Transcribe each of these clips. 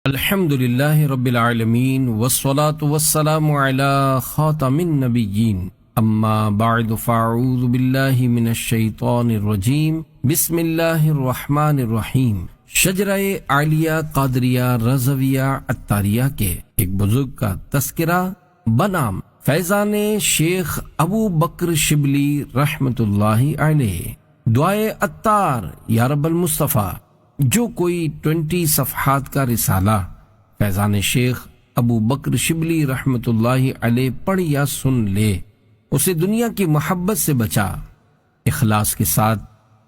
الحمد للہ رب العالمین والصلاة والسلام علی خاتم النبیین اما بعد فاعوذ باللہ من الشیطان الرجیم بسم اللہ الرحمن الرحیم۔ شجرہ عالیہ قادریہ رضویہ عطاریہ کے ایک بزرگ کا تذکرہ بنام فیضان شیخ ابو بکر شبلی رحمت اللہ علیہ۔ دعائے عطار یا رب المصطفیٰ، جو کوئی 20 صفحات کا رسالہ فیضان شیخ ابو بکر شبلی رحمت اللہ علیہ پڑھ یا سن لے، اسے دنیا کی محبت سے بچا، اخلاص کے ساتھ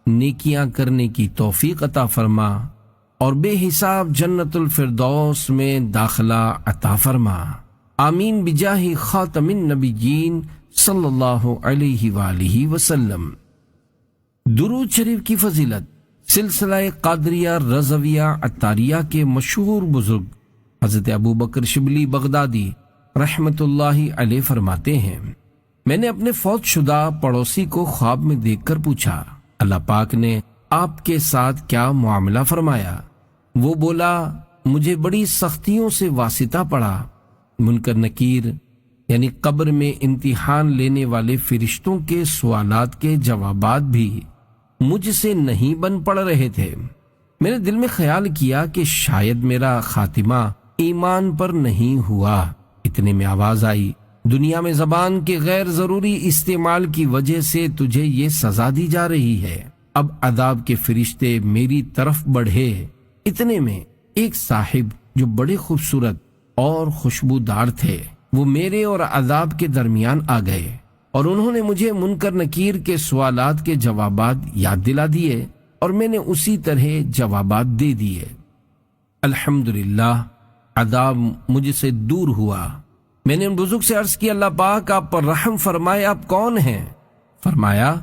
نیکیاں کرنے کی توفیق عطا فرما اور بے حساب جنت الفردوس میں داخلہ عطا فرما، آمین بجاہ خاتم النبیین صلی اللہ علیہ وآلہ وسلم۔ درود شریف کی فضیلت۔ سلسلہ قادریہ رضویہ عطاریہ کے مشہور بزرگ حضرت ابو بکر شبلی بغدادی رحمت اللہ علیہ فرماتے ہیں، میں نے اپنے فوت شدہ پڑوسی کو خواب میں دیکھ کر پوچھا، اللہ پاک نے آپ کے ساتھ کیا معاملہ فرمایا؟ وہ بولا، مجھے بڑی سختیوں سے واسطہ پڑا، منکر نکیر یعنی قبر میں امتحان لینے والے فرشتوں کے سوالات کے جوابات بھی مجھ سے نہیں بن پڑ رہے تھے۔ میں نے دل میں خیال کیا کہ شاید میرا خاتمہ ایمان پر نہیں ہوا۔ اتنے میں آواز آئی، دنیا میں زبان کے غیر ضروری استعمال کی وجہ سے تجھے یہ سزا دی جا رہی ہے، اب عذاب کے فرشتے میری طرف بڑھے۔ اتنے میں ایک صاحب جو بڑے خوبصورت اور خوشبودار تھے، وہ میرے اور عذاب کے درمیان آ گئے اور انہوں نے مجھے منکر نکیر کے سوالات کے جوابات یاد دلا دیے اور میں نے اسی طرح جوابات دے دیے۔ الحمدللہ، عذاب مجھ سے دور ہوا۔ میں نے ان بزرگ سے عرض کی، اللہ پاک آپ پر رحم فرمائے، آپ کون ہیں؟ فرمایا،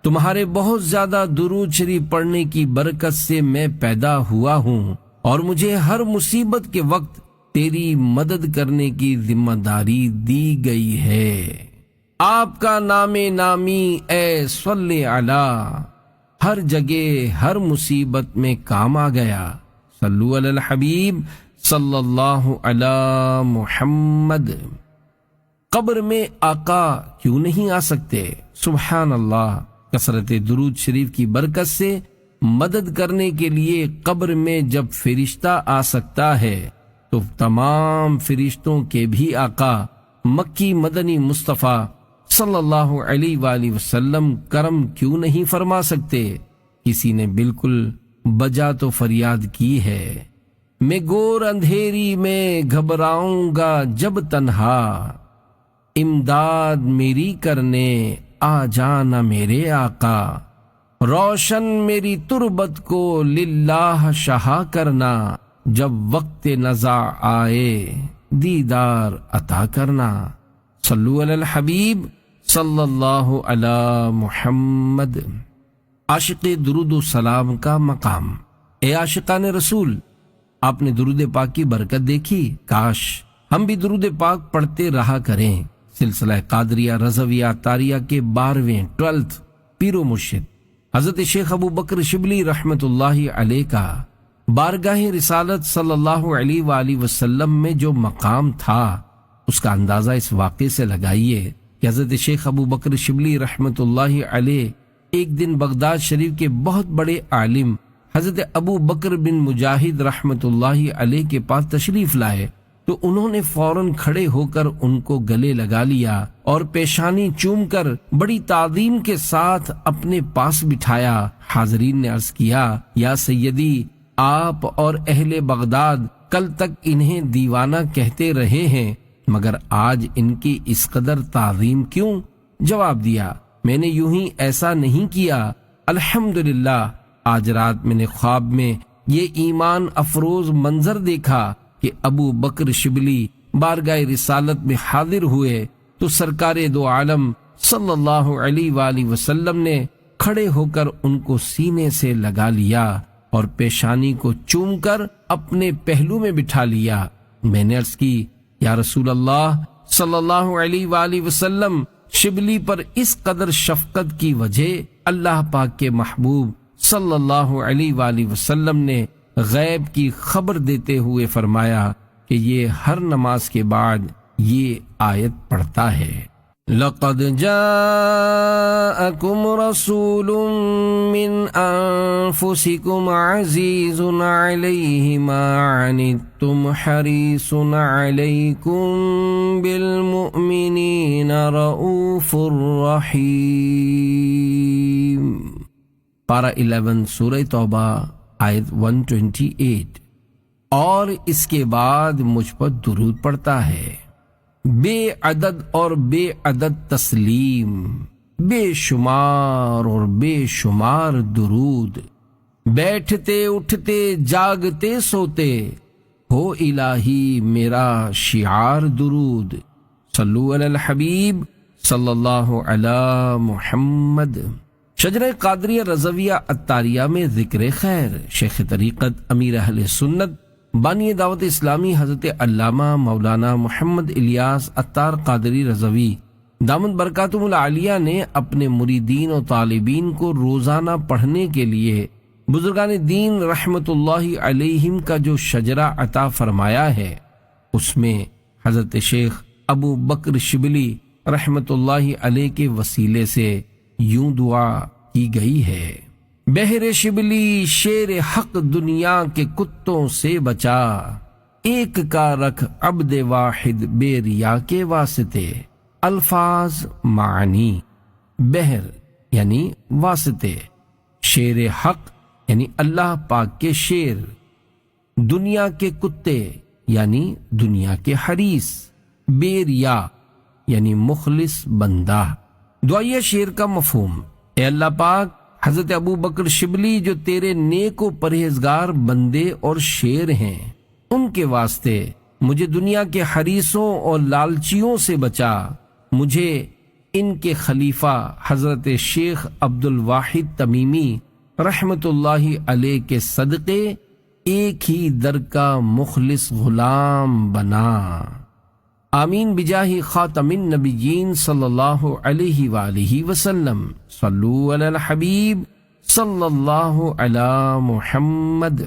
تمہارے بہت زیادہ درود شریف پڑھنے کی برکت سے میں پیدا ہوا ہوں اور مجھے ہر مصیبت کے وقت تیری مدد کرنے کی ذمہ داری دی گئی ہے۔ آپ کا نام نامی اے صلی علی ہر جگہ ہر مصیبت میں کام آ گیا۔ صلو علی الحبیب صلی اللہ علی محمد۔ قبر میں آقا کیوں نہیں آ سکتے؟ سبحان اللہ، کثرت درود شریف کی برکت سے مدد کرنے کے لیے قبر میں جب فرشتہ آ سکتا ہے تو تمام فرشتوں کے بھی آقا مکی مدنی مصطفیٰ صلی اللہ علیہ وآلہ وسلم کرم کیوں نہیں فرما سکتے؟ کسی نے بالکل بجا تو فریاد کی ہے، میں گور اندھیری میں گھبراؤں گا جب تنہا، امداد میری کرنے آ جانا میرے آقا، روشن میری تربت کو للہ شہا کرنا، جب وقت نزع آئے دیدار عطا کرنا۔ صلو علی الحبیب صلی اللہ علی محمد۔ عاشق درود و سلام کا مقام۔ اے عاشقان رسول، آپ نے درود پاک کی برکت دیکھی؟ کاش ہم بھی درود پاک پڑھتے رہا کریں۔ سلسلہ قادریہ رضویہ عطاریہ کے 12ویں پیر و مرشد حضرت شیخ ابو بکر شبلی رحمت اللہ علیہ کا بارگاہ رسالت صلی اللہ علیہ وآلہ وسلم میں جو مقام تھا، اس کا اندازہ اس واقعے سے لگائیے کہ حضرت شیخ ابو بکر شبلی رحمت اللہ علیہ ایک دن بغداد شریف کے بہت بڑے عالم حضرت ابو بکر بن مجاہد رحمت اللہ علیہ کے پاس تشریف لائے تو انہوں نے فوراً کھڑے ہو کر ان کو گلے لگا لیا اور پیشانی چوم کر بڑی تعظیم کے ساتھ اپنے پاس بٹھایا۔ حاضرین نے عرض کیا، یا سیدی، آپ اور اہل بغداد کل تک انہیں دیوانہ کہتے رہے ہیں، مگر آج ان کی اس قدر تعظیم کیوں؟ جواب دیا، میں نے یوں ہی ایسا نہیں کیا، الحمدللہ آج رات میں نے خواب میں یہ ایمان افروز منظر دیکھا کہ ابو بکر شبلی بارگاہ رسالت میں حاضر ہوئے تو سرکار دو عالم صلی اللہ علیہ وآلہ وسلم نے کھڑے ہو کر ان کو سینے سے لگا لیا اور پیشانی کو چوم کر اپنے پہلو میں بٹھا لیا۔ میں نے عرض کی، یا رسول اللہ صلی اللہ علیہ وآلہ وسلم، شبلی پر اس قدر شفقت کی وجہ اللہ پاک کے محبوب صلی اللہ علیہ وآلہ وسلم نے غیب کی خبر دیتے ہوئے فرمایا کہ یہ ہر نماز کے بعد یہ آیت پڑھتا ہے، لَقَدْ جَاءَكُمْ رَسُولٌ مِّنْ أَنفُسِكُمْ عَزِيزٌ عَلَيْهِ مَا عَنِتُّمْ حَرِيصٌ عَلَيْكُمْ بِالْمُؤْمِنِينَ رَءُوفٌ رَحِيمٌ۔ پارہ 11 سورہ توبہ آیت 128۔ اور اس کے بعد مجھ پر درود پڑتا ہے، بے عدد اور بے عدد تسلیم، بے شمار اور بے شمار درود، بیٹھتے اٹھتے جاگتے سوتے ہو الہی میرا شعار درود۔ صلو علی الحبیب صلی اللہ علی محمد۔ شجرہ قادریہ رضویہ عطاریہ میں ذکر خیر، شیخ طریقت امیر اہل سنت بانی دعوت اسلامی حضرت علامہ مولانا محمد الیاس عطار قادری رضوی دامت برکاتہم العالیہ نے اپنے مریدین و طالبین کو روزانہ پڑھنے کے لیے بزرگان دین رحمت اللہ علیہم کا جو شجرہ عطا فرمایا ہے، اس میں حضرت شیخ ابو بکر شبلی رحمت اللہ علیہ کے وسیلے سے یوں دعا کی گئی ہے، بہر شبلی شیر حق دنیا کے کتوں سے بچا، ایک کا رکھ عبد واحد بے ریا کے واسطے، الفاظ معنی، بہر یعنی واسطے، شیر حق یعنی اللہ پاک کے شیر، دنیا کے کتے یعنی دنیا کے حریص، بے ریا یعنی مخلص بندہ۔ دعائیہ شیر کا مفہوم، اے اللہ پاک، حضرت ابو بکر شبلی جو تیرے نیک و پرہیزگار بندے اور شیر ہیں، ان کے واسطے مجھے دنیا کے حریصوں اور لالچیوں سے بچا، مجھے ان کے خلیفہ حضرت شیخ عبد الواحد تمیمی رحمت اللہ علیہ کے صدقے ایک ہی در کا مخلص غلام بنا، آمین بجاہ خاتم النبیین صلی اللہ علیہ وآلہ وسلم۔ صلو علی الحبیب صلی اللہ علی محمد۔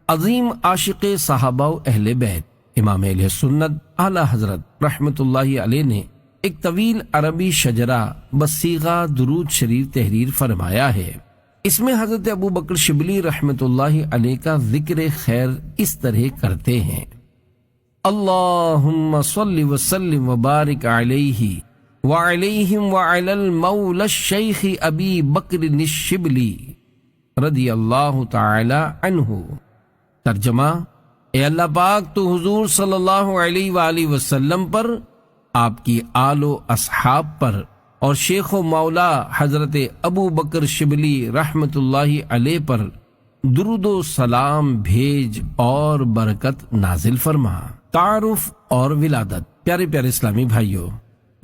عظیم عاشق صحابہ و اہل بیت امام اہل سنت اعلی حضرت رحمت اللہ علیہ نے ایک طویل عربی شجرہ بصیغہ درود شریف تحریر فرمایا ہے۔ اس میں حضرت ابو بکر شبلی رحمت اللہ علیہ کا ذکر خیر اس طرح کرتے ہیں، اللہم صل وسلم وبارک علیہ وعلیہم وعلی المولا الشیخ ابی بکر الشبلی رضی اللہ تعالی عنہ۔ ترجمہ، اے اللہ پاک تو حضور صلی اللہ علیہ وآلہ وسلم پر، آپ کی آل و اصحاب پر اور شیخ و مولا حضرت ابو بکر شبلی رحمت اللہ علیہ پر درود و سلام بھیج اور برکت نازل فرما۔ تعارف اور ولادت۔ پیارے پیارے اسلامی بھائیوں،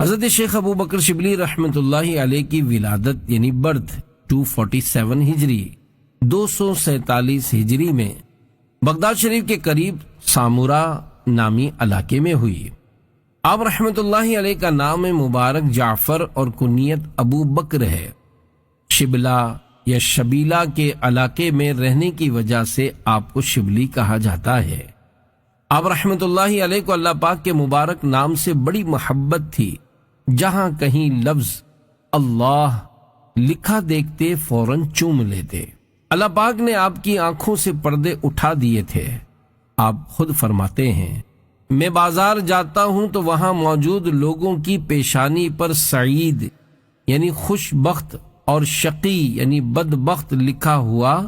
حضرت شیخ ابو بکر شبلی رحمت اللہ علیہ کی ولادت یعنی برتھ 247 ہجری 247 ہجری میں بغداد شریف کے قریب سامورا نامی علاقے میں ہوئی۔ آپ رحمت اللہ علیہ کا نام مبارک جعفر اور کنیت ابو بکر ہے۔ شبلا یا شبیلا کے علاقے میں رہنے کی وجہ سے آپ کو شبلی کہا جاتا ہے۔ آپ رحمت اللہ علیہ کو اللہ پاک کے مبارک نام سے بڑی محبت تھی، جہاں کہیں لفظ اللہ لکھا دیکھتے فوراً چوم لیتے۔ اللہ پاک نے آپ کی آنکھوں سے پردے اٹھا دیے تھے۔ آپ خود فرماتے ہیں، میں بازار جاتا ہوں تو وہاں موجود لوگوں کی پیشانی پر سعید یعنی خوش بخت اور شقی یعنی بدبخت لکھا ہوا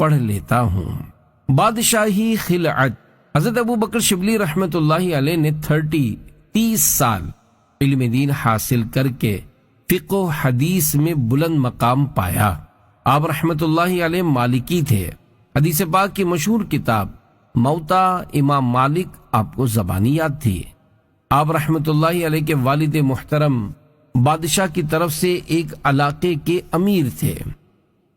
پڑھ لیتا ہوں۔ بادشاہی خلعت۔ حضرت ابو بکر شبلی رحمت اللہ علیہ نے 30 سال علم دین حاصل کر کے فقہ و حدیث میں بلند مقام پایا۔ آپ رحمت اللہ علیہ مالکی تھے۔ حدیث پاک کی مشہور کتاب موطا امام مالک آپ کو زبانی یاد تھی۔ آپ رحمت اللہ علیہ کے والد محترم بادشاہ کی طرف سے ایک علاقے کے امیر تھے۔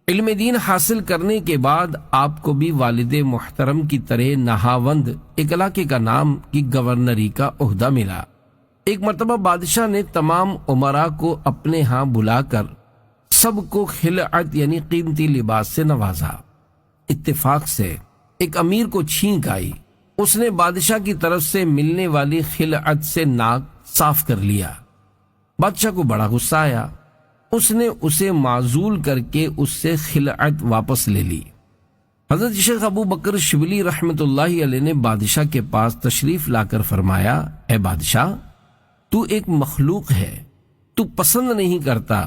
علم دین حاصل کرنے کے بعد آپ کو بھی والد محترم کی طرح نہاوند ایک علاقے کا نام کی گورنری کا عہدہ ملا۔ ایک مرتبہ بادشاہ نے تمام امراء کو اپنے ہاں بلا کر سب کو خلعت یعنی قیمتی لباس سے نوازا۔ اتفاق سے ایک امیر کو چھینک آئی، اس نے بادشاہ کی طرف سے ملنے والی خلعت سے ناک صاف کر لیا۔ بادشاہ کو بڑا غصہ آیا، اس نے اسے معزول کر کے اس سے خلعت واپس لے لی۔ حضرت شیخ ابو بکر شبلی رحمت اللہ علیہ نے بادشاہ کے پاس تشریف لا کر فرمایا، اے بادشاہ، تو ایک مخلوق ہے، تو پسند نہیں کرتا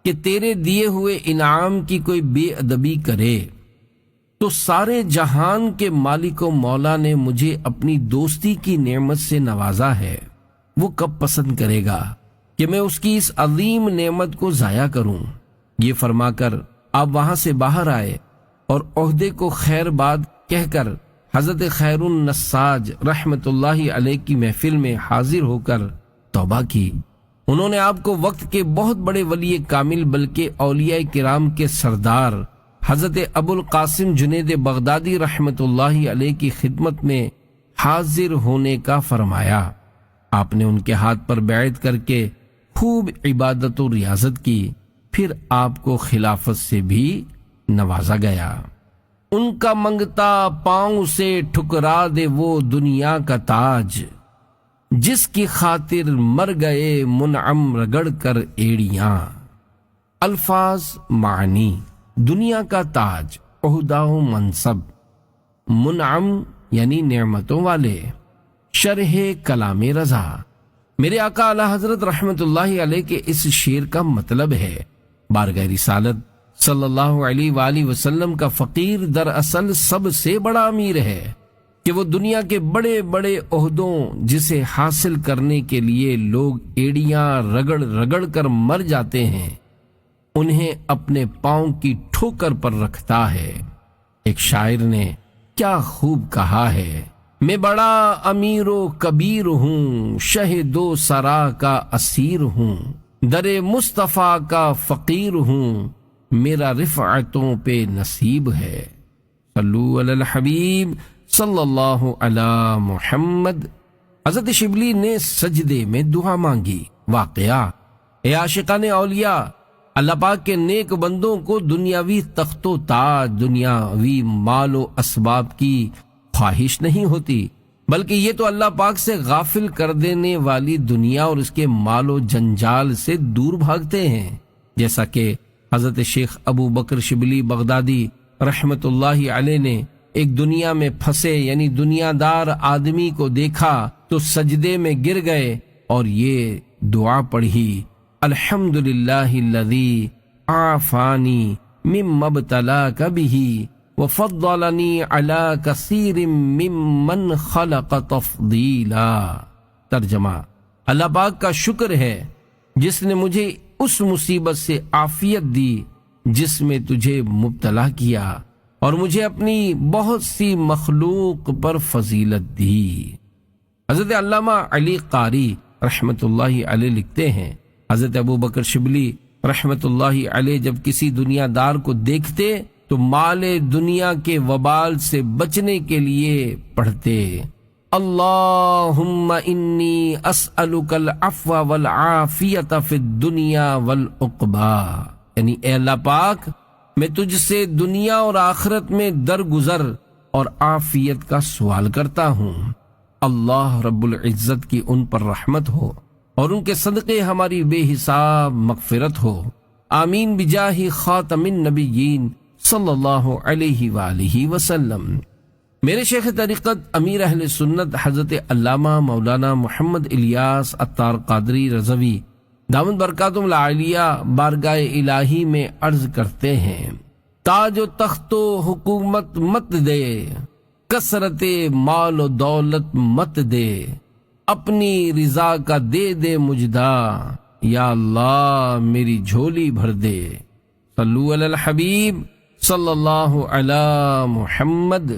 کہ تیرے دیے ہوئے انعام کی کوئی بے ادبی کرے، تو سارے جہان کے مالک و مولا نے مجھے اپنی دوستی کی نعمت سے نوازا ہے، وہ کب پسند کرے گا کہ میں اس کی اس عظیم نعمت کو ضائع کروں؟ یہ فرما کر آپ وہاں سے باہر آئے اور عہدے کو خیر باد کہہ کر حضرت خیر النساج رحمت اللہ علیہ کی محفل میں حاضر ہو کر توبہ کی۔ انہوں نے آپ کو وقت کے بہت بڑے ولی کامل بلکہ اولیاء کرام کے سردار حضرت ابو القاسم جنید بغدادی رحمت اللہ علیہ کی خدمت میں حاضر ہونے کا فرمایا۔ آپ نے ان کے ہاتھ پر بیعت کر کے خوب عبادت و ریاضت کی، پھر آپ کو خلافت سے بھی نوازا گیا۔ ان کا منگتا پاؤں سے ٹھکرا دے وہ دنیا کا تاج، جس کی خاطر مر گئے منعم رگڑ کر ایڑیاں۔ الفاظ معنی: دنیا کا تاج، عہدہ و منصب، منعم یعنی نعمتوں والے۔ شرح کلام رضا: میرے آقا اعلی حضرت رحمت اللہ علیہ کے اس شعر کا مطلب ہے، بارگاہ رسالت صلی اللہ علیہ وآلہ وسلم کا فقیر دراصل سب سے بڑا امیر ہے کہ وہ دنیا کے بڑے بڑے عہدوں جسے حاصل کرنے کے لیے لوگ ایڑیاں رگڑ رگڑ کر مر جاتے ہیں، انہیں اپنے پاؤں کی ٹھوکر پر رکھتا ہے۔ ایک شاعر نے کیا خوب کہا ہے، میں بڑا امیر و کبیر ہوں، شہ دو سرا کا اسیر ہوں، در مصطفیٰ کا فقیر ہوں، میرا رفعتوں پہ نصیب ہے۔ صلو علی الحبیب صلی اللہ علی محمد۔ حضرت شبلی نے سجدے میں دعا مانگی۔ واقعہ: اے عاشقان اولیاء، اللہ پاک کے نیک بندوں کو دنیاوی تخت و تاج، دنیاوی مال و اسباب کی خواہش نہیں ہوتی، بلکہ یہ تو اللہ پاک سے غافل کر دینے والی دنیا اور اس کے مال و جنجال سے دور بھاگتے ہیں، جیسا کہ حضرت شیخ ابو بکر شبلی بغدادی رحمت اللہ علیہ نے ایک دنیا میں پھنسے یعنی دنیا دار آدمی کو دیکھا تو سجدے میں گر گئے اور یہ دعا پڑھی، الحمدللہ الذی عافانی مما ابتلاک بہ وفضلنی علی کثیر ممن خلق تفضیلا۔ ترجمہ: اللہ پاک کا شکر ہے جس نے مجھے اس مصیبت سے عافیت دی جس میں تجھے مبتلا کیا اور مجھے اپنی بہت سی مخلوق پر فضیلت دی۔ حضرت علامہ علی قاری رحمت اللہ علیہ لکھتے ہیں، حضرت ابو بکر شبلی رحمت اللہ علیہ جب کسی دنیا دار کو دیکھتے تو مال دنیا کے وبال سے بچنے کے لیے پڑھتے، اللہم انی اسألک العفو والعافیت فی الدنیا والعقبہ، یعنی اے اللہ پاک میں تجھ سے دنیا اور آخرت میں درگزر اور عافیت کا سوال کرتا ہوں۔ اللہ رب العزت کی ان پر رحمت ہو اور ان کے صدقے ہماری بے حساب مغفرت ہو، آمین بجاہ خاتم النبیین صلی اللہ علیہ وآلہ وسلم۔ میرے شیخ طریقت امیر اہل سنت حضرت علامہ مولانا محمد الیاس عطار قادری رضوی دامت برکاتہم العالیہ بارگاہ الہی میں عرض کرتے ہیں، تاج و تخت و حکومت مت دے، کثرت مال و دولت مت دے، اپنی رضا کا دے دے مجدہ، یا اللہ میری جھولی بھر دے۔ صلو علی الحبیب صلی اللہ علی محمد۔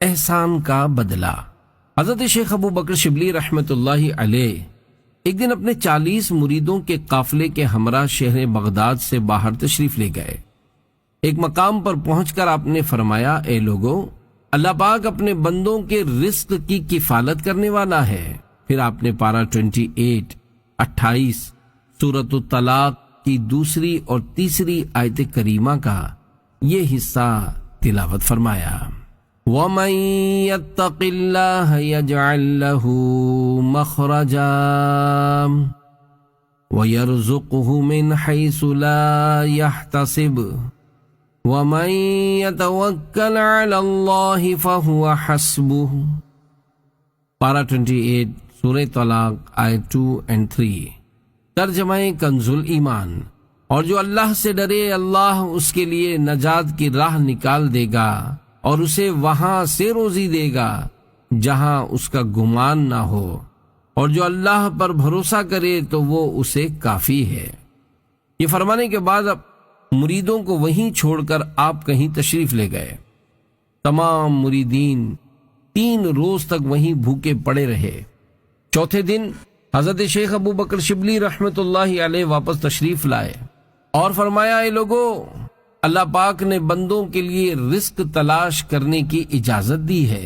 احسان کا بدلہ۔ حضرت شیخ ابو بکر شبلی رحمت اللہ علیہ ایک دن اپنے 40 مریدوں کے قافلے کے ہمراہ شہر بغداد سے باہر تشریف لے گئے۔ ایک مقام پر پہنچ کر آپ نے فرمایا، اے لوگو، اللہ پاک اپنے بندوں کے رزق کی کفالت کرنے والا ہے۔ پھر آپ نے پارہ 28 سورۃ الطلاق کی دوسری اور تیسری آیت کریمہ کا یہ حصہ تلاوت فرمایا۔ وَمَن يَتَّقِ اللَّهَ يَجْعَل لَّهُ مَخْرَجًا وَيَرْزُقْهُ مِنْ حَيْثُ لَا يَحْتَسِبُ وَمَن يَتَوَكَّلْ عَلَى اللَّهِ فَهُوَ حَسْبُهُ۔ پارہ 28 سورہ طلاق آیت 2 and 3۔ ترجمہ کنز ایمان، اور جو اللہ سے ڈرے اللہ اس کے لیے نجات کی راہ نکال دے گا اور اسے وہاں سے روزی دے گا جہاں اس کا گمان نہ ہو، اور جو اللہ پر بھروسہ کرے تو وہ اسے کافی ہے۔ یہ فرمانے کے بعد اب مریدوں کو وہیں چھوڑ کر آپ کہیں تشریف لے گئے۔ تمام مریدین 3 روز تک وہیں بھوکے پڑے رہے۔ چوتھے دن حضرت شیخ ابو بکر شبلی رحمت اللہ علیہ واپس تشریف لائے اور فرمایا، اے لوگو، اللہ پاک نے بندوں کے لیے رزق تلاش کرنے کی اجازت دی ہے۔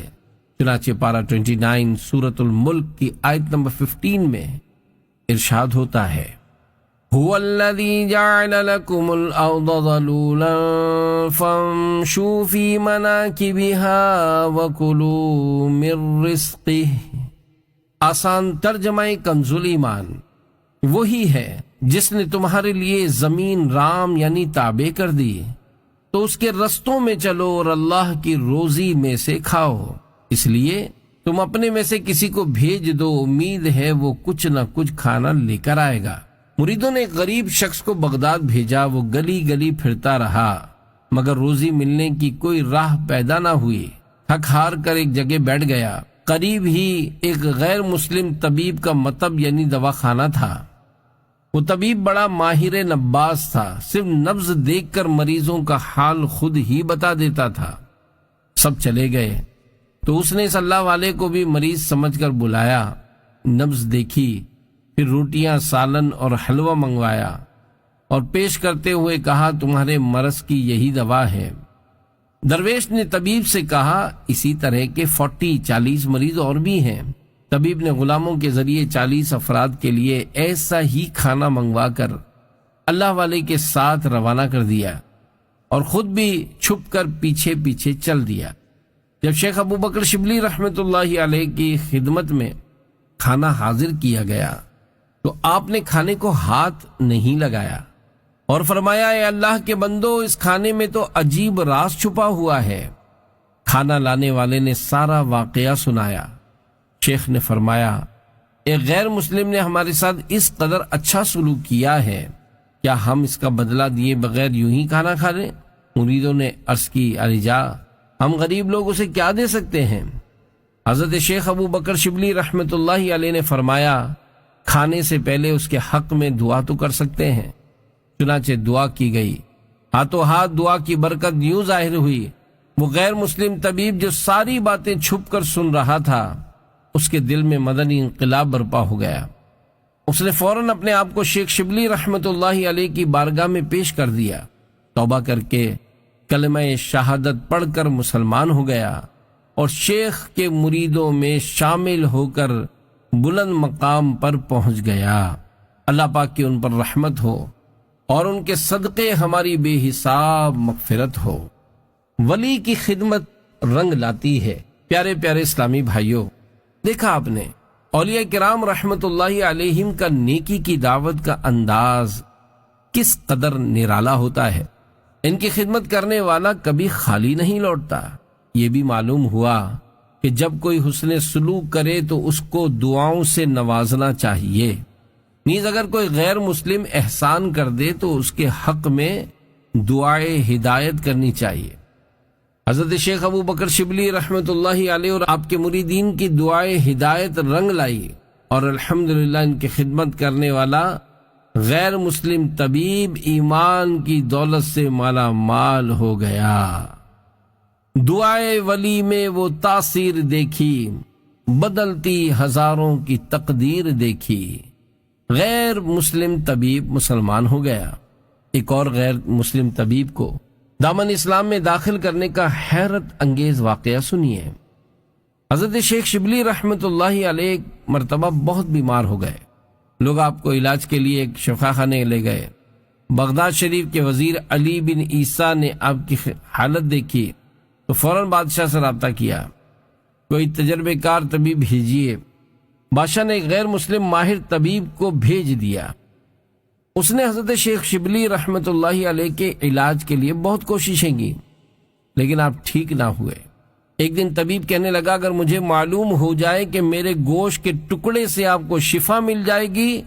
چنانچہ پارہ 29 سورۃ الملک کی آیت نمبر 15 میں ارشاد ہوتا ہے، هو الذی جعل لکم الارض ذلولا فامشوا فی مناکبها وکلوا من رزقہ۔ آسان ترجمہ کنز ایمان، وہی ہے جس نے تمہارے لیے زمین رام یعنی تابع کر دی، تو اس کے رستوں میں چلو اور اللہ کی روزی میں سے کھاؤ، اس لیے تم اپنے میں سے کسی کو بھیج دو، امید ہے وہ کچھ نہ کچھ کھانا لے کر آئے گا۔ مریدوں نے ایک غریب شخص کو بغداد بھیجا، وہ گلی گلی پھرتا رہا مگر روزی ملنے کی کوئی راہ پیدا نہ ہوئی۔ تھک ہار کر ایک جگہ بیٹھ گیا۔ قریب ہی ایک غیر مسلم طبیب کا مطب یعنی دواخانہ تھا۔ وہ طبیب بڑا ماہر نباز تھا، صرف نبض دیکھ کر مریضوں کا حال خود ہی بتا دیتا تھا۔ سب چلے گئے تو اس نے اس اللہ والے کو بھی مریض سمجھ کر بلایا، نبض دیکھی، پھر روٹیاں، سالن اور حلوہ منگوایا اور پیش کرتے ہوئے کہا، تمہارے مرض کی یہی دوا ہے۔ درویش نے طبیب سے کہا، اسی طرح کے 40-40 مریض اور بھی ہیں۔ طبیب نے غلاموں کے ذریعے 40 افراد کے لیے ایسا ہی کھانا منگوا کر اللہ والے کے ساتھ روانہ کر دیا اور خود بھی چھپ کر پیچھے پیچھے چل دیا۔ جب شیخ ابو بکر شبلی رحمت اللہ علیہ کی خدمت میں کھانا حاضر کیا گیا تو آپ نے کھانے کو ہاتھ نہیں لگایا اور فرمایا، اے اللہ کے بندو، اس کھانے میں تو عجیب راز چھپا ہوا ہے۔ کھانا لانے والے نے سارا واقعہ سنایا۔ شیخ نے فرمایا، ایک غیر مسلم نے ہمارے ساتھ اس قدر اچھا سلوک کیا ہے، کیا ہم اس کا بدلہ دیے بغیر یوں ہی کھانا کھا لیں؟ مریدوں نے عرض کی، ارجا، ہم غریب لوگ اسے کیا دے سکتے ہیں؟ حضرت شیخ ابو بکر شبلی رحمت اللہ علیہ نے فرمایا، کھانے سے پہلے اس کے حق میں دعا تو کر سکتے ہیں۔ چنانچہ دعا کی گئی، ہاتھوں ہاتھ دعا کی برکت یوں ظاہر ہوئی، وہ غیر مسلم طبیب جو ساری باتیں چھپ کر سن رہا تھا، اس کے دل میں مدنی انقلاب برپا ہو گیا۔ اس نے فوراً اپنے آپ کو شیخ شبلی رحمت اللہ علیہ کی بارگاہ میں پیش کر دیا، توبہ کر کے کلمہ شہادت پڑھ کر مسلمان ہو گیا اور شیخ کے مریدوں میں شامل ہو کر بلند مقام پر پہنچ گیا۔ اللہ پاک کی ان پر رحمت ہو اور ان کے صدقے ہماری بے حساب مغفرت ہو۔ ولی کی خدمت رنگ لاتی ہے۔ پیارے پیارے اسلامی بھائیوں، دیکھا آپ نے اولیاء کرام رحمت اللہ علیہم کا نیکی کی دعوت کا انداز کس قدر نرالا ہوتا ہے۔ ان کی خدمت کرنے والا کبھی خالی نہیں لوٹتا۔ یہ بھی معلوم ہوا کہ جب کوئی حسن سلوک کرے تو اس کو دعاؤں سے نوازنا چاہیے، نیز اگر کوئی غیر مسلم احسان کر دے تو اس کے حق میں دعائے ہدایت کرنی چاہیے۔ حضرت شیخ ابو بکر شبلی رحمت اللہ علیہ اور آپ کے مریدین کی دعائے ہدایت رنگ لائی، اور الحمدللہ ان کی خدمت کرنے والا غیر مسلم طبیب ایمان کی دولت سے مالا مال ہو گیا۔ دعائے ولی میں وہ تاثیر دیکھی، بدلتی ہزاروں کی تقدیر دیکھی۔ غیر مسلم طبیب مسلمان ہو گیا۔ ایک اور غیر مسلم طبیب کو دامن اسلام میں داخل کرنے کا حیرت انگیز واقعہ سنیے۔ حضرت شیخ شبلی رحمت اللہ علیہ ایک مرتبہ بہت بیمار ہو گئے۔ لوگ آپ کو علاج کے لیے ایک شفا خانے لے گئے۔ بغداد شریف کے وزیر علی بن عیسیٰ نے آپ کی حالت دیکھی تو فوراً بادشاہ سے رابطہ کیا، کوئی تجربے کار طبیب بھیجیے۔ بادشاہ نے ایک غیر مسلم ماہر طبیب کو بھیج دیا۔ اس نے حضرت شیخ شبلی رحمۃ اللہ علیہ کے علاج کے لیے بہت کوششیں کی، لیکن آپ ٹھیک نہ ہوئے۔ ایک دن طبیب کہنے لگا، اگر مجھے معلوم ہو جائے کہ میرے گوشت کے ٹکڑے سے آپ کو شفا مل جائے گی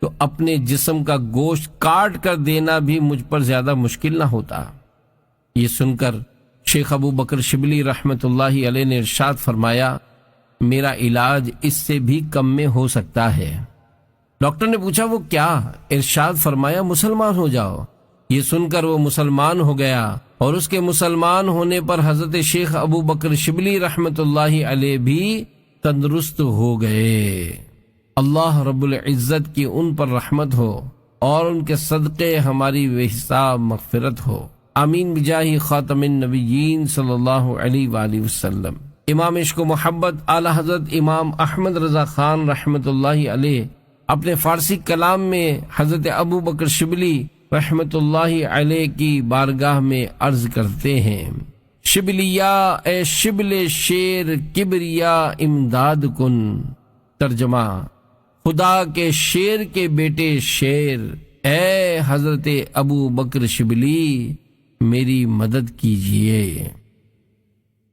تو اپنے جسم کا گوشت کاٹ کر دینا بھی مجھ پر زیادہ مشکل نہ ہوتا۔ یہ سن کر شیخ ابو بکر شبلی رحمۃ اللہ علیہ نے ارشاد فرمایا، میرا علاج اس سے بھی کم میں ہو سکتا ہے۔ ڈاکٹر نے پوچھا، وہ کیا؟ ارشاد فرمایا، مسلمان ہو جاؤ۔ یہ سن کر وہ مسلمان ہو گیا، اور اس کے مسلمان ہونے پر حضرت شیخ ابو بکر شبلی رحمۃ اللہ علیہ بھی تندرست ہو گئے۔ اللہ رب العزت کی ان پر رحمت ہو اور ان کے صدقے ہماری بے حساب مغفرت ہو، آمین بجاہ خاتم النبیین صلی اللہ علیہ وآلہ وسلم۔ امام عشق و محبت اعلی حضرت امام احمد رضا خان رحمۃ اللہ علیہ اپنے فارسی کلام میں حضرت ابو بکر شبلی رحمۃ اللہ علیہ کی بارگاہ میں عرض کرتے ہیں، شبلیا اے شبل شیر کبریا امداد کن۔ ترجمہ، خدا کے شیر کے بیٹے شیر، اے حضرت ابو بکر شبلی میری مدد کیجئے۔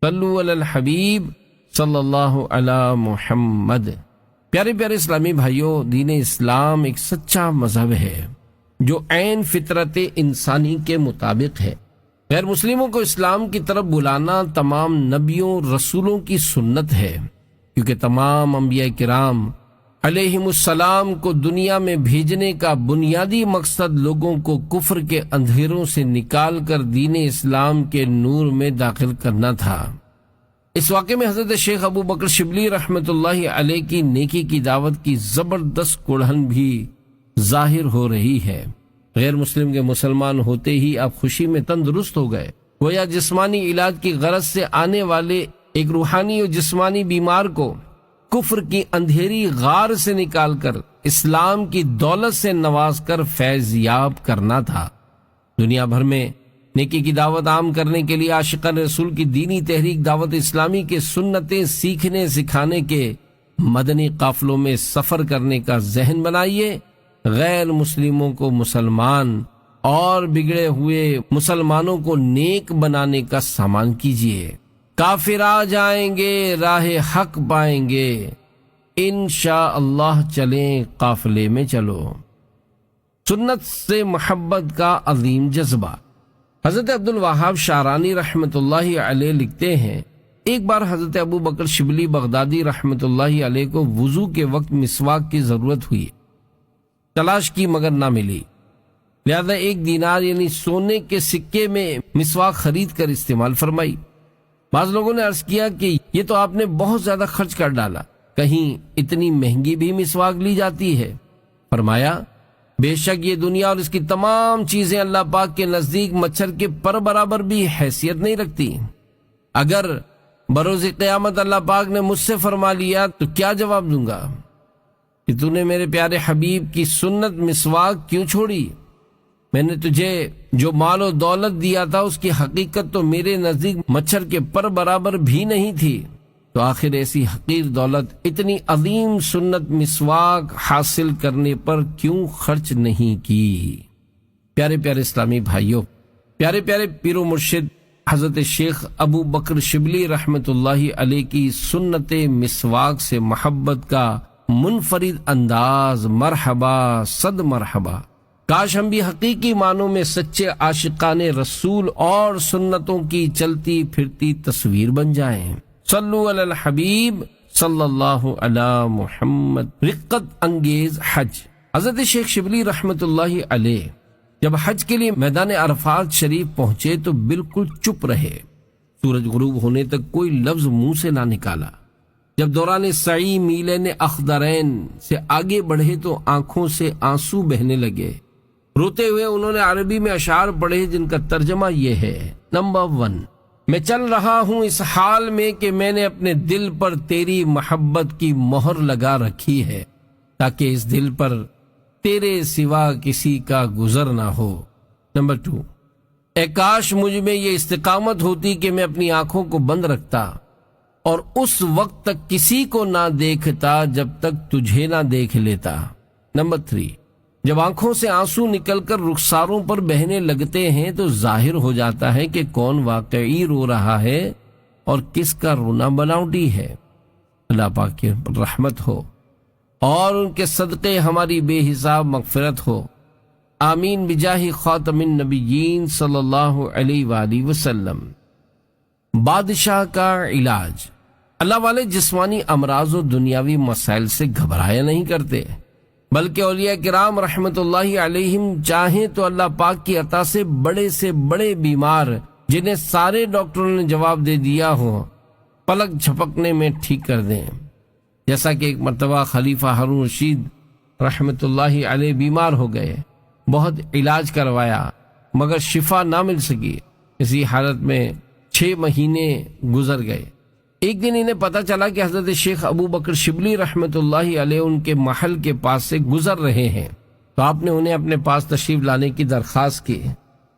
صلو علی الحبیب صلی اللہ علی محمد۔ پیارے پیارے اسلامی بھائیوں، دین اسلام ایک سچا مذہب ہے جو عین فطرت انسانی کے مطابق ہے۔ غیر مسلموں کو اسلام کی طرف بلانا تمام نبیوں رسولوں کی سنت ہے، کیونکہ تمام انبیاء کرام علیہم السلام کو دنیا میں بھیجنے کا بنیادی مقصد لوگوں کو کفر کے اندھیروں سے نکال کر دین اسلام کے نور میں داخل کرنا تھا۔ اس واقعے میں حضرت شیخ ابو بکر شبلی رحمۃ اللہ علیہ کی نیکی کی دعوت کی زبردست کڑھن بھی ظاہر ہو رہی ہے۔ غیر مسلم کے مسلمان ہوتے ہی آپ خوشی میں تندرست ہو گئے، گویا جسمانی علاج کی غرض سے آنے والے ایک روحانی اور جسمانی بیمار کو کفر کی اندھیری غار سے نکال کر اسلام کی دولت سے نواز کر فیض یاب کرنا تھا۔ دنیا بھر میں نیکی کی دعوت عام کرنے کے لیے عاشقان رسول کی دینی تحریک دعوت اسلامی کے سنتیں سیکھنے سکھانے کے مدنی قافلوں میں سفر کرنے کا ذہن بنائیے۔ غیر مسلموں کو مسلمان اور بگڑے ہوئے مسلمانوں کو نیک بنانے کا سامان کیجیے۔ کافر آ جائیں گے، راہ حق پائیں گے، انشاءاللہ چلیں قافلے میں چلو۔ سنت سے محبت کا عظیم جذبہ۔ حضرت عبد الوہاب شعرانی رحمۃ اللہ علیہ لکھتے ہیں، ایک بار حضرت ابو بکر شبلی بغدادی رحمۃ اللہ علیہ کو وضو کے وقت مسواک کی ضرورت ہوئی، تلاش کی مگر نہ ملی، لہذا 1 دینار یعنی سونے کے سکے میں مسواک خرید کر استعمال فرمائی۔ بعض لوگوں نے عرض کیا کہ یہ تو آپ نے بہت زیادہ خرچ کر ڈالا، کہیں اتنی مہنگی بھی مسواک لی جاتی ہے؟ فرمایا، بے شک یہ دنیا اور اس کی تمام چیزیں اللہ پاک کے نزدیک مچھر کے پر برابر بھی حیثیت نہیں رکھتی۔ اگر بروز قیامت اللہ پاک نے مجھ سے فرما لیا تو کیا جواب دوں گا کہ تو نے میرے پیارے حبیب کی سنت مسواک کیوں چھوڑی؟ میں نے تجھے جو مال و دولت دیا تھا اس کی حقیقت تو میرے نزدیک مچھر کے پر برابر بھی نہیں تھی، تو آخر ایسی حقیر دولت اتنی عظیم سنت مسواک حاصل کرنے پر کیوں خرچ نہیں کی؟ پیارے پیارے اسلامی بھائیوں، پیارے پیارے پیر و مرشد حضرت شیخ ابو بکر شبلی رحمۃ اللہ علیہ کی سنت مسواک سے محبت کا منفرد انداز، مرحبا صد مرحبا۔ کاش ہم بھی حقیقی معنوں میں سچے عاشقان رسول اور سنتوں کی چلتی پھرتی تصویر بن جائیں۔ صلو علی الحبیب صلی اللہ علی محمد۔ رقت انگیز حج۔ حضرت شیخ شبلی رحمۃ اللہ علیہ جب حج کے لیے میدان عرفات شریف پہنچے تو بالکل چپ رہے، سورج غروب ہونے تک کوئی لفظ منہ سے نہ نکالا۔ جب دوران سعی میلین اخضرین سے آگے بڑھے تو آنکھوں سے آنسو بہنے لگے۔ روتے ہوئے انہوں نے عربی میں اشعار پڑھے جن کا ترجمہ یہ ہے۔ نمبر 1، میں چل رہا ہوں اس حال میں کہ میں نے اپنے دل پر تیری محبت کی مہر لگا رکھی ہے، تاکہ اس دل پر تیرے سوا کسی کا گزر نہ ہو۔ نمبر 2، اے کاش مجھ میں یہ استقامت ہوتی کہ میں اپنی آنکھوں کو بند رکھتا اور اس وقت تک کسی کو نہ دیکھتا جب تک تجھے نہ دیکھ لیتا۔ نمبر 3، جب آنکھوں سے آنسو نکل کر رخساروں پر بہنے لگتے ہیں تو ظاہر ہو جاتا ہے کہ کون واقعی رو رہا ہے اور کس کا رونا بناوٹی ہے۔ اللہ پاک کی رحمت ہو اور ان کے صدقے ہماری بے حساب مغفرت ہو، آمین بجاہ خاتم النبیین صلی اللہ علیہ وآلہ وسلم۔ بادشاہ کا علاج۔ اللہ والے جسمانی امراض و دنیاوی مسائل سے گھبرایا نہیں کرتے، بلکہ اولیاء کرام رحمت اللہ علیہم چاہیں تو اللہ پاک کی عطا سے بڑے بیمار جنہیں سارے ڈاکٹروں نے جواب دے دیا ہو پلک جھپکنے میں ٹھیک کر دیں۔ جیسا کہ ایک مرتبہ خلیفہ ہارون رشید رحمت اللہ علیہ بیمار ہو گئے، بہت علاج کروایا مگر شفا نہ مل سکی۔ اسی حالت میں 6 مہینے گزر گئے۔ ایک دن انہیں پتہ چلا کہ حضرت شیخ ابو بکر شبلی رحمت اللہ علیہ ان کے محل کے پاس سے گزر رہے ہیں، تو آپ نے انہیں اپنے پاس تشریف لانے کی درخواست کی۔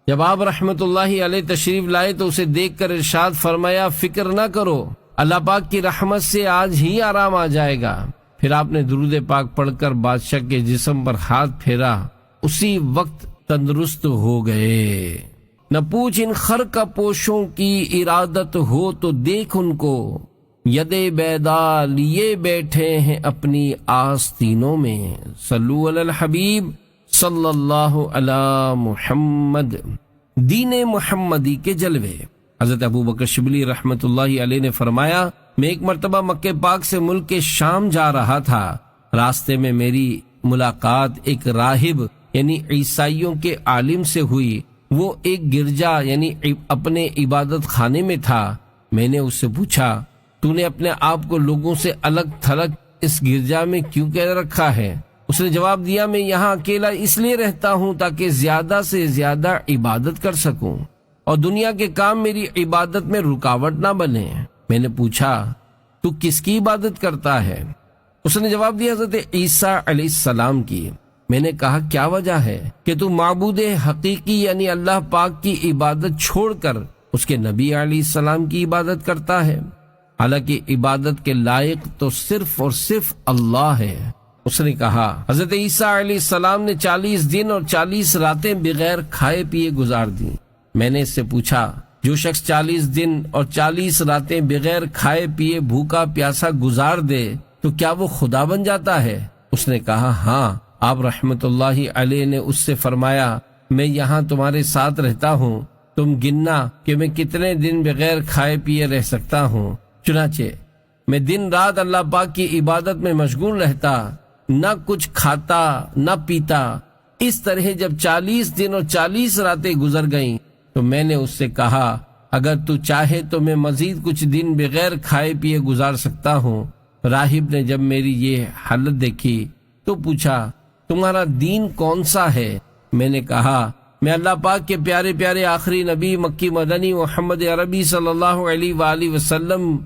جب آپ رحمت اللہ علیہ تشریف لائے تو اسے دیکھ کر ارشاد فرمایا، فکر نہ کرو، اللہ پاک کی رحمت سے آج ہی آرام آ جائے گا۔ پھر آپ نے درود پاک پڑھ کر بادشاہ کے جسم پر ہاتھ پھیرا، اسی وقت تندرست ہو گئے۔ نہ پوچھ ان خر کا پوشوں کی ارادت ہو تو دیکھ ان کو، یدے بیدا لیے بیٹھے ہیں اپنی آستینوں میں۔ صلو علی الحبیب صلی اللہ علی محمد۔ دین محمدی کے جلوے۔ حضرت ابو بکر شبلی رحمت اللہ علیہ نے فرمایا، میں ایک مرتبہ مکہ پاک سے ملک شام جا رہا تھا، راستے میں میری ملاقات ایک راہب یعنی عیسائیوں کے عالم سے ہوئی۔ وہ ایک گرجا یعنی اپنے عبادت خانے میں تھا۔ میں نے اس سے پوچھا، تو نے اپنے آپ کو لوگوں سے الگ تھلگ اس گرجا میں کیوں کہہ رکھا ہے؟ اس نے جواب دیا، میں یہاں اکیلا اس لیے رہتا ہوں تاکہ زیادہ سے زیادہ عبادت کر سکوں اور دنیا کے کام میری عبادت میں رکاوٹ نہ بنے۔ میں نے پوچھا، تو کس کی عبادت کرتا ہے؟ اس نے جواب دیا، حضرت عیسیٰ علیہ السلام کی۔ میں نے کہا، کیا وجہ ہے کہ تو معبود حقیقی یعنی اللہ پاک کی عبادت چھوڑ کر اس کے نبی علیہ السلام کی عبادت کرتا ہے؟ حالانکہ عبادت کے لائق تو صرف اور صرف اللہ ہے۔ اس نے کہا، حضرت عیسیٰ علیہ السلام نے 40 دن اور 40 راتیں بغیر کھائے پیے گزار دی۔ میں نے اس سے پوچھا، جو شخص 40 دن اور 40 راتیں بغیر کھائے پیے بھوکا پیاسا گزار دے تو کیا وہ خدا بن جاتا ہے؟ اس نے کہا، ہاں۔ آپ رحمت اللہ علیہ نے اس سے فرمایا، میں یہاں تمہارے ساتھ رہتا ہوں، تم گننا کہ میں کتنے دن بغیر کھائے پیے رہ سکتا ہوں۔ چنانچہ میں دن رات اللہ پاک کی عبادت میں مشغول رہتا، نہ کچھ کھاتا نہ پیتا۔ اس طرح جب 40 دن اور 40 راتیں گزر گئیں تو میں نے اس سے کہا، اگر تو چاہے تو میں مزید کچھ دن بغیر کھائے پیے گزار سکتا ہوں۔ راہب نے جب میری یہ حالت دیکھی تو پوچھا، تمہارا دین کون سا ہے؟ میں نے کہا، میں اللہ پاک کے پیارے پیارے آخری نبی مکی مدنی محمد عربی صلی اللہ علیہ وآلہ وسلم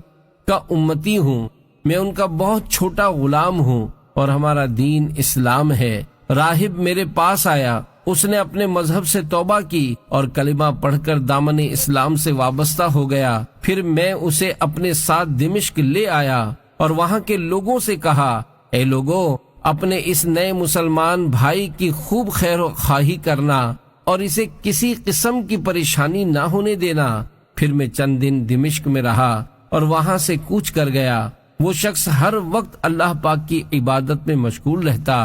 کا امتی ہوں، میں ان کا بہت چھوٹا غلام ہوں اور ہمارا دین اسلام ہے۔ راہب میرے پاس آیا، اس نے اپنے مذہب سے توبہ کی اور کلمہ پڑھ کر دامن اسلام سے وابستہ ہو گیا۔ پھر میں اسے اپنے ساتھ دمشق لے آیا اور وہاں کے لوگوں سے کہا، اے لوگو، اپنے اس نئے مسلمان بھائی کی خوب خیر و خواہی کرنا اور اسے کسی قسم کی پریشانی نہ ہونے دینا۔ پھر میں چند دن دمشق میں رہا اور وہاں سے کوچ کر گیا۔ وہ شخص ہر وقت اللہ پاک کی عبادت میں مشغول رہتا۔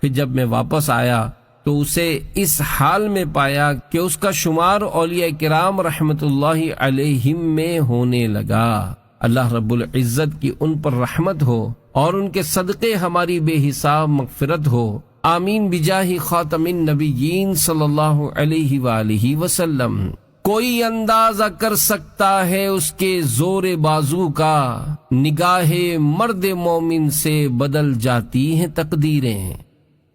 پھر جب میں واپس آیا تو اسے اس حال میں پایا کہ اس کا شمار اولیاء کرام رحمت اللہ علیہم میں ہونے لگا۔ اللہ رب العزت کی ان پر رحمت ہو اور ان کے صدقے ہماری بے حساب مغفرت ہو، آمین بجاہ خاتم النبیین صلی اللہ علیہ وآلہ وسلم۔ کوئی اندازہ کر سکتا ہے اس کے زور بازو کا، نگاہ مرد مومن سے بدل جاتی ہیں تقدیریں۔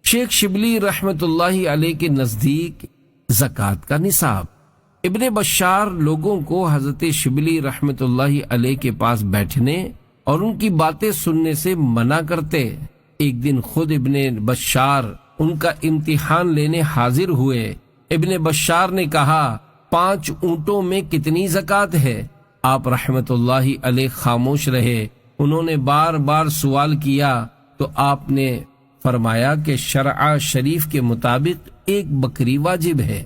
شیخ شبلی رحمت اللہ علیہ کے نزدیک زکوٰۃ کا نصاب۔ ابن بشار لوگوں کو حضرت شبلی رحمت اللہ علیہ کے پاس بیٹھنے اور ان کی باتیں سننے سے منع کرتے۔ ایک دن خود ابن بشار ان کا امتحان لینے حاضر ہوئے۔ ابن بشار نے کہا، 5 اونٹوں میں کتنی زکوٰۃ ہے؟ آپ رحمت اللہ علیہ خاموش رہے۔ انہوں نے بار بار سوال کیا تو آپ نے فرمایا کہ شرع شریف کے مطابق 1 بکری واجب ہے،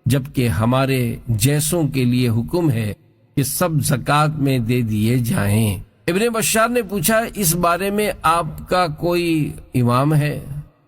جبکہ ہمارے جیسوں کے لیے حکم ہے کہ سب زکوٰۃ میں دے دیے جائیں۔ ابن بشار نے پوچھا، اس بارے میں آپ کا کوئی امام ہے؟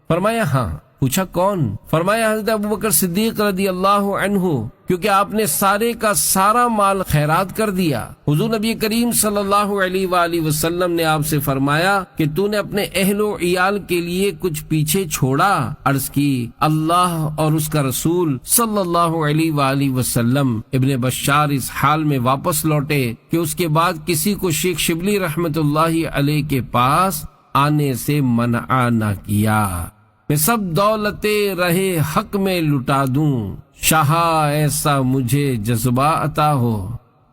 فرمایا ہاں۔ پوچھا کون؟ فرمایا حضرت ابوبکر صدیق رضی اللہ عنہ، کیونکہ آپ نے سارے کا سارا مال خیرات کر دیا۔ حضور نبی کریم صلی اللہ علیہ وآلہ وسلم نے آپ سے فرمایا کہ تو نے اپنے اہل و عیال کے لیے کچھ پیچھے چھوڑا؟ عرض کی اللہ اور اس کا رسول صلی اللہ علیہ وآلہ وسلم۔ ابن بشار اس حال میں واپس لوٹے کہ اس کے بعد کسی کو شیخ شبلی رحمت اللہ علیہ کے پاس آنے سے منع نہ کیا۔ میں سب دولت رہے حق میں لٹا دوں، شاہا ایسا مجھے جذبہ عطا ہو۔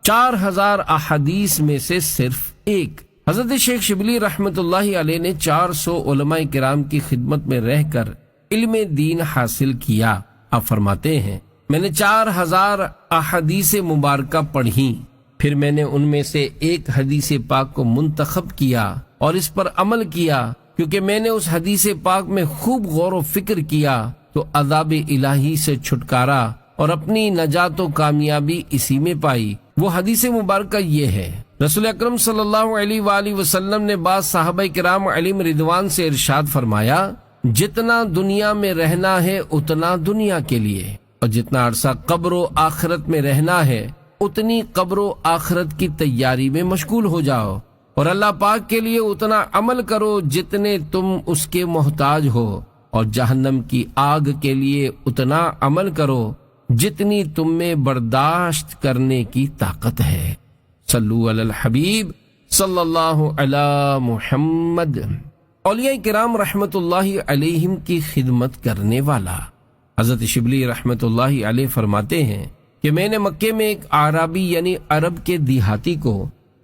4000 احادیث میں سے صرف 1۔ حضرت شیخ شبلی رحمت اللہ علیہ نے 400 علماء کرام کی خدمت میں رہ کر علم دین حاصل کیا۔ آپ فرماتے ہیں میں نے 4000 احادیث مبارکہ پڑھی، پھر میں نے ان میں سے ایک حدیث پاک کو منتخب کیا اور اس پر عمل کیا، کیونکہ میں نے اس حدیث پاک میں خوب غور و فکر کیا تو عذاب الہی سے چھٹکارا اور اپنی نجات و کامیابی اسی میں پائی۔ وہ حدیث مبارکہ یہ ہے، رسول اکرم صلی اللہ علیہ وآلہ وسلم نے بعض صحابہ کرام علیہم رضوان سے ارشاد فرمایا، جتنا دنیا میں رہنا ہے اتنا دنیا کے لیے، اور جتنا عرصہ قبر و آخرت میں رہنا ہے اتنی قبر و آخرت کی تیاری میں مشغول ہو جاؤ، اور اللہ پاک کے لیے اتنا عمل کرو جتنے تم اس کے محتاج ہو، اور جہنم کی آگ کے لیے اتنا عمل کرو جتنی تم میں برداشت کرنے کی طاقت ہے۔ صلو علی الحبیب صلی اللہ علی محمد۔ اولیاء کرام رحمت اللہ علیہم کی خدمت کرنے والا حضرت شبلی رحمت اللہ علیہ فرماتے ہیں کہ میں نے مکے میں ایک اعرابی یعنی عرب کے دیہاتی کو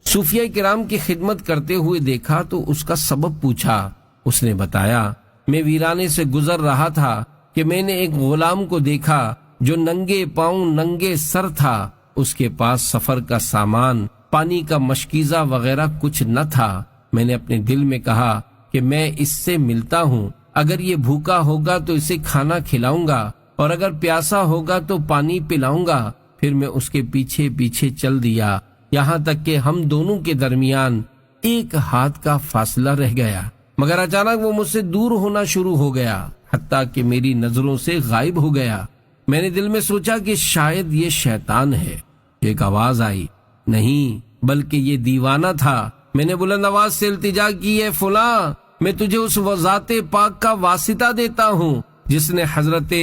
صوفیہ کرام کی خدمت کرتے ہوئے دیکھا تو اس کا سبب پوچھا۔ اس نے بتایا، میں ویرانے سے گزر رہا تھا کہ میں نے ایک غلام کو دیکھا جو ننگے پاؤں ننگے سر تھا، اس کے پاس سفر کا سامان، پانی کا مشکیزہ وغیرہ کچھ نہ تھا۔ میں نے اپنے دل میں کہا کہ میں اس سے ملتا ہوں، اگر یہ بھوکا ہوگا تو اسے کھانا کھلاؤں گا، اور اگر پیاسا ہوگا تو پانی پلاؤں گا۔ پھر میں اس کے پیچھے پیچھے چل دیا، یہاں تک کہ ہم دونوں کے درمیان 1 ہاتھ کا فاصلہ رہ گیا، مگر اچانک وہ مجھ سے دور ہونا شروع ہو گیا، حتیٰ کہ میری نظروں سے غائب ہو گیا۔ میں نے دل میں سوچا کہ شاید یہ شیطان ہے۔ ایک آواز آئی، نہیں بلکہ یہ دیوانہ تھا۔ میں نے بلند آواز سے التجا کی، اے فلاں، میں تجھے اس ذات پاک کا واسطہ دیتا ہوں جس نے حضرت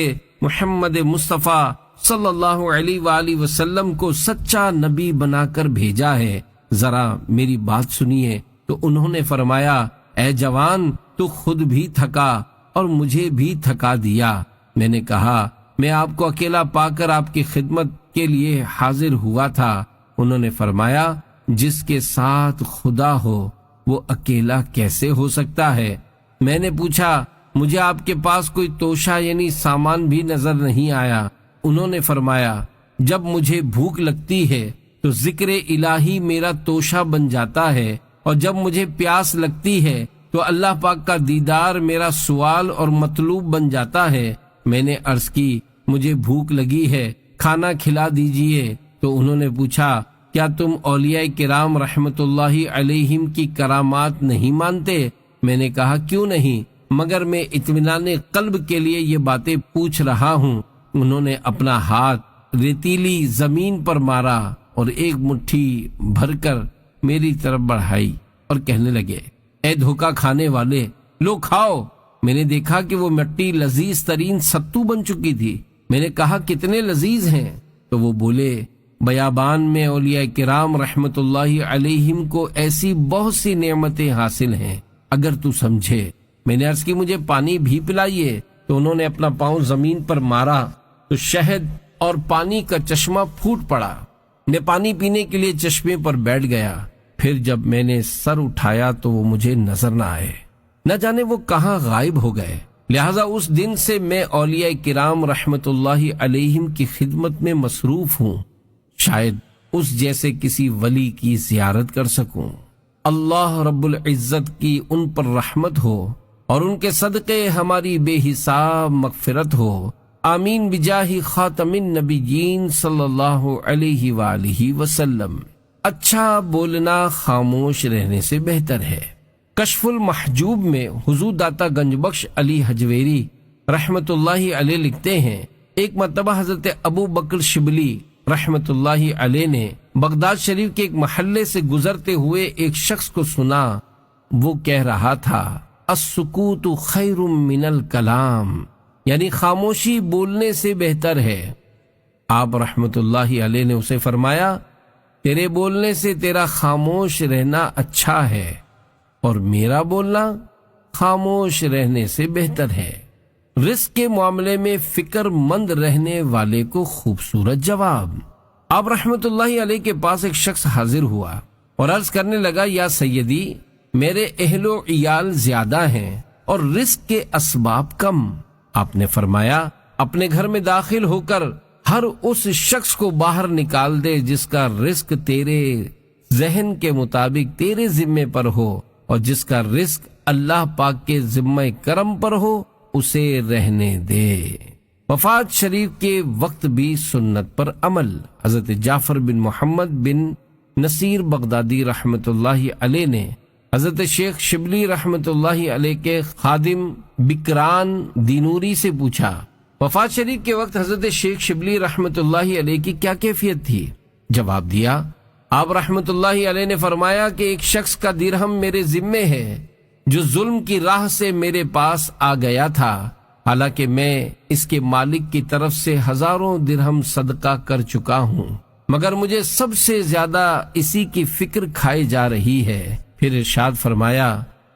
محمد مصطفیٰ صلی اللہ علیہ وآلہ وسلم کو سچا نبی بنا کر بھیجا ہے، ذرا میری بات سنیے۔ تو انہوں نے فرمایا، اے جوان، تو خود بھی تھکا اور مجھے بھی تھکا دیا۔ میں نے کہا، میں آپ کو اکیلا پا کر آپ کی خدمت کے لیے حاضر ہوا تھا۔ انہوں نے فرمایا، جس کے ساتھ خدا ہو وہ اکیلا کیسے ہو سکتا ہے؟ میں نے پوچھا، مجھے آپ کے پاس کوئی توشہ یعنی سامان بھی نظر نہیں آیا۔ انہوں نے فرمایا، جب مجھے بھوک لگتی ہے تو ذکر الہی میرا توشہ بن جاتا ہے، اور جب مجھے پیاس لگتی ہے تو اللہ پاک کا دیدار میرا سوال اور مطلوب بن جاتا ہے۔ میں نے عرض کی، مجھے بھوک لگی ہے، کھانا کھلا دیجئے۔ تو انہوں نے پوچھا، کیا تم اولیاء کرام رحمت اللہ علیہم کی کرامات نہیں مانتے؟ میں نے کہا، کیوں نہیں، مگر میں اطمینان قلب کے لیے یہ باتیں پوچھ رہا ہوں۔ انہوں نے اپنا ہاتھ ریتیلی زمین پر مارا اور ایک مٹھی بھر کر میری طرف بڑھائی اور کہنے لگے، اے دھوکہ کھانے والے، لو کھاؤ۔ میں نے دیکھا کہ وہ مٹی لذیذ ترین ستو بن چکی تھی۔ میں نے کہا، کتنے لذیذ ہیں؟ تو وہ بولے، بیابان میں اولیاء کرام رحمت اللہ علیہم کو ایسی بہت سی نعمتیں حاصل ہیں اگر تو سمجھے۔ میں نے عرض کی، مجھے پانی بھی پلائیے۔ تو انہوں نے اپنا پاؤں زمین پر مارا تو شہد اور پانی کا چشمہ پھوٹ پڑا۔ میں پانی پینے کے لیے چشمے پر بیٹھ گیا۔ پھر جب میں نے سر اٹھایا تو وہ مجھے نظر نہ آئے، نہ جانے وہ کہاں غائب ہو گئے۔ لہذا اس دن سے میں اولیاء کرام رحمت اللہ علیہم کی خدمت میں مصروف ہوں، شاید اس جیسے کسی ولی کی زیارت کر سکوں۔ اللہ رب العزت کی ان پر رحمت ہو اور ان کے صدقے ہماری بے حساب مغفرت ہو، آمین بجاہ خاتم النبیین صلی اللہ علیہ وآلہ وسلم۔ اچھا بولنا خاموش رہنے سے بہتر ہے۔ کشف المحجوب میں حضور داتا گنج بخش علی حجویری رحمت اللہ علیہ لکھتے ہیں، ایک مرتبہ حضرت ابو بکر شبلی رحمت اللہ علیہ نے بغداد شریف کے ایک محلے سے گزرتے ہوئے ایک شخص کو سنا، وہ کہہ رہا تھا السکوت خیر من الکلام، یعنی خاموشی بولنے سے بہتر ہے۔ آپ رحمت اللہ علیہ نے اسے فرمایا، تیرے بولنے سے تیرا خاموش رہنا اچھا ہے اور میرا بولنا خاموش رہنے سے بہتر ہے۔ رزق کے معاملے میں فکر مند رہنے والے کو خوبصورت جواب۔ آپ رحمت اللہ علیہ کے پاس ایک شخص حاضر ہوا اور عرض کرنے لگا، یا سیدی، میرے اہل و عیال زیادہ ہیں اور رزق کے اسباب کم۔ آپ نے فرمایا، اپنے گھر میں داخل ہو کر ہر اس شخص کو باہر نکال دے جس کا رزق تیرے ذہن کے مطابق تیرے ذمے پر ہو، اور جس کا رزق اللہ پاک کے ذمہ کرم پر ہو اسے رہنے دے۔ وفات شریف کے وقت بھی سنت پر عمل۔ حضرت جعفر بن محمد بن نصیر بغدادی رحمت اللہ علیہ نے حضرت شیخ شبلی رحمت اللہ علیہ کے خادم بکران دینوری سے پوچھا، وفات شریف کے وقت حضرت شیخ شبلی رحمت اللہ علیہ کی کیا کیفیت تھی؟ جواب دیا، آپ رحمت اللہ علیہ نے فرمایا کہ ایک شخص کا درہم میرے ذمے ہے جو ظلم کی راہ سے میرے پاس آ گیا تھا، حالانکہ میں اس کے مالک کی طرف سے ہزاروں درہم صدقہ کر چکا ہوں، مگر مجھے سب سے زیادہ اسی کی فکر کھائی جا رہی ہے۔ پھر ارشاد فرمایا،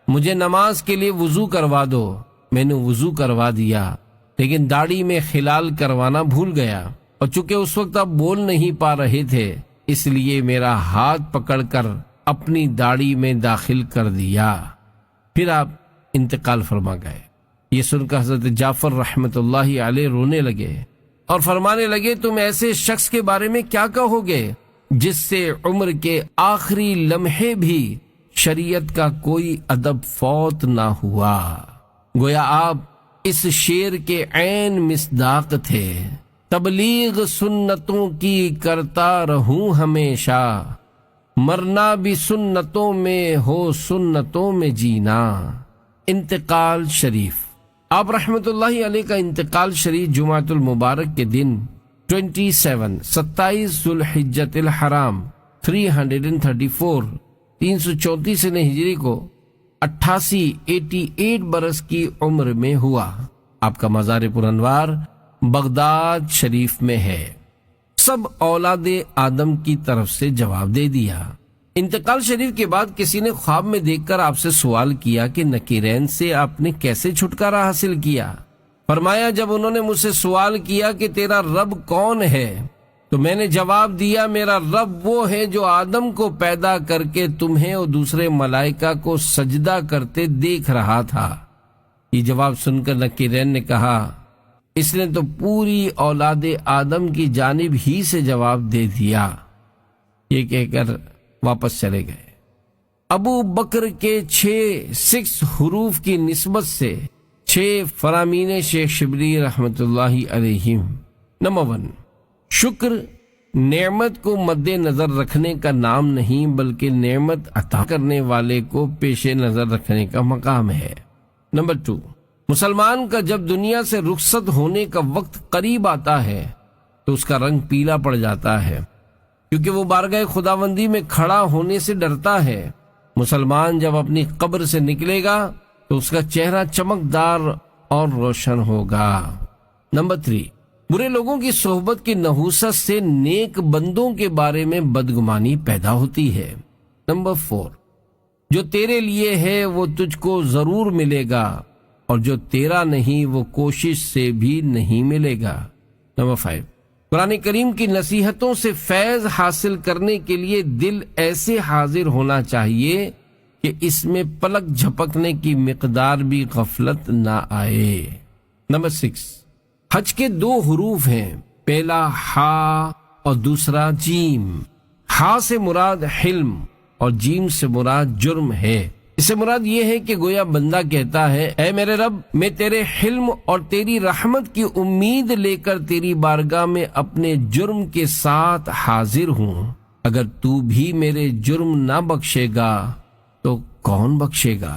مجھے نماز کے لیے وضو کروا دو۔ میں نے وضو کروا دیا، لیکن داڑھی میں خلال کروانا بھول گیا، اور چونکہ اس وقت آپ بول نہیں پا رہے تھے اس لیے میرا ہاتھ پکڑ کر اپنی داڑھی میں داخل کر دیا۔ پھر آپ انتقال فرما گئے۔ یہ سن کر حضرت جعفر رحمت اللہ علیہ رونے لگے اور فرمانے لگے، تم ایسے شخص کے بارے میں کیا کہو گے جس سے عمر کے آخری لمحے بھی شریعت کا کوئی ادب فوت نہ ہوا؟ گویا آپ اس شعر کے عین مصداق تھے، تبلیغ سنتوں کی کرتا رہوں ہمیشہ، مرنا بھی سنتوں میں ہو سنتوں میں جینا۔ انتقال شریف۔ آپ رحمت اللہ علیہ کا انتقال شریف جمعۃ المبارک کے دن 27 ذو الحجۃ الحرام 334 ہجری کو 88 برس کی عمر میں ہوا۔ آپ کا مزار پرانوار بغداد شریف میں ہے۔ سب اولاد آدم کی طرف سے جواب دے دیا۔ انتقال شریف کے بعد کسی نے خواب میں دیکھ کر آپ سے سوال کیا کہ نکیرین سے آپ نے کیسے چھٹکارا حاصل کیا؟ فرمایا، جب انہوں نے مجھ سے سوال کیا کہ تیرا رب کون ہے تو میں نے جواب دیا، میرا رب وہ ہے جو آدم کو پیدا کر کے تمہیں اور دوسرے ملائکہ کو سجدہ کرتے دیکھ رہا تھا۔ یہ جواب سن کر نکیرین نے کہا، اس نے تو پوری اولاد آدم کی جانب ہی سے جواب دے دیا۔ یہ کہہ کر واپس چلے گئے۔ ابو بکر کے 6 حروف کی نسبت سے 6 فرامین شیخ شبلی رحمت اللہ علیہ۔ نمبر 1، شکر نعمت کو مد نظر رکھنے کا نام نہیں بلکہ نعمت عطا کرنے والے کو پیش نظر رکھنے کا مقام ہے۔ نمبر 2، مسلمان کا جب دنیا سے رخصت ہونے کا وقت قریب آتا ہے تو اس کا رنگ پیلا پڑ جاتا ہے، کیونکہ وہ بارگاہ خداوندی میں کھڑا ہونے سے ڈرتا ہے۔ مسلمان جب اپنی قبر سے نکلے گا تو اس کا چہرہ چمکدار اور روشن ہوگا۔ نمبر 3، برے لوگوں کی صحبت کی نحوست سے نیک بندوں کے بارے میں بدگمانی پیدا ہوتی ہے۔ نمبر 4، جو تیرے لیے ہے وہ تجھ کو ضرور ملے گا، اور جو تیرا نہیں وہ کوشش سے بھی نہیں ملے گا۔ نمبر 5، قرآن کریم کی نصیحتوں سے فیض حاصل کرنے کے لیے دل ایسے حاضر ہونا چاہیے کہ اس میں پلک جھپکنے کی مقدار بھی غفلت نہ آئے۔ نمبر 6، حج کے 2 حروف ہیں، پہلا ہا اور دوسرا جیم۔ ہا سے مراد حلم اور جیم سے مراد جرم ہے۔ اس سے مراد یہ ہے کہ گویا بندہ کہتا ہے، اے میرے رب، میں تیرے حلم اور تیری رحمت کی امید لے کر تیری بارگاہ میں اپنے جرم کے ساتھ حاضر ہوں۔ اگر تو بھی میرے جرم نہ بخشے گا تو کون بخشے گا؟